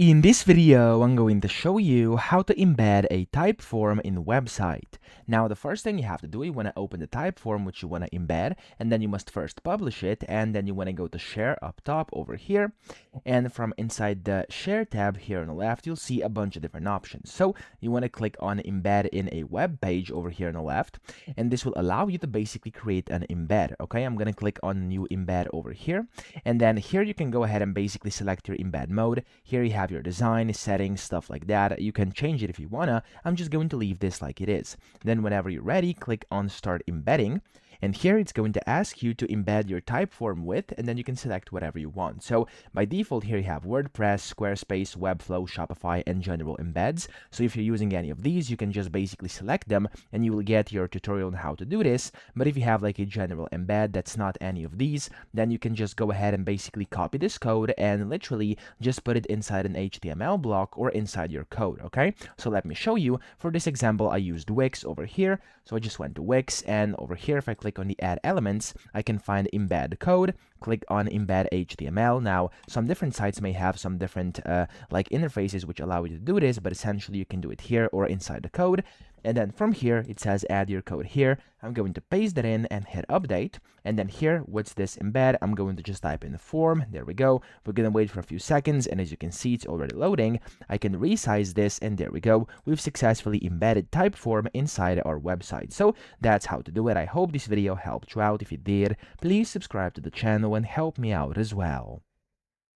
In this video, I'm going to show you how to embed a Typeform in website. Now, the first thing you have to do, you want to open the Typeform which you want to embed, and then you must first publish it, and then you want to go to Share up top over here, and from inside the Share tab here on the left, you'll see a bunch of different options. So you want to click on Embed in a web page over here on the left, and this will allow you to basically create an embed. Okay, I'm going to click on New Embed over here, and then here you can go ahead and basically select your embed mode. Here you have your design, settings, stuff like that. You can change it if you wanna. I'm just going to leave this like it is. Then whenever you're ready, click on Start Embedding. And here it's going to ask you to embed your Typeform with, and then you can select whatever you want. So by default, here you have WordPress, Squarespace, Webflow, Shopify, and general embeds. So if you're using any of these, you can just basically select them and you will get your tutorial on how to do this. But if you have like a general embed that's not any of these, then you can just go ahead and basically copy this code and literally just put it inside an HTML block or inside your code, okay? So let me show you. For this example, I used Wix over here. So I just went to Wix, and over here, if I click on the Add Elements, I can find Embed Code, click on Embed HTML. Now, some different sites may have some different like interfaces which allow you to do this, but essentially you can do it here or inside the code. And then from here, it says add your code here. I'm going to paste that in and hit update. And then here, what's this embed? I'm going to just type in the form. There we go. We're going to wait for a few seconds. And as you can see, it's already loading. I can resize this, and there we go. We've successfully embedded Typeform inside our website. So that's how to do it. I hope this video helped you out. If it did, please subscribe to the channel and help me out as well.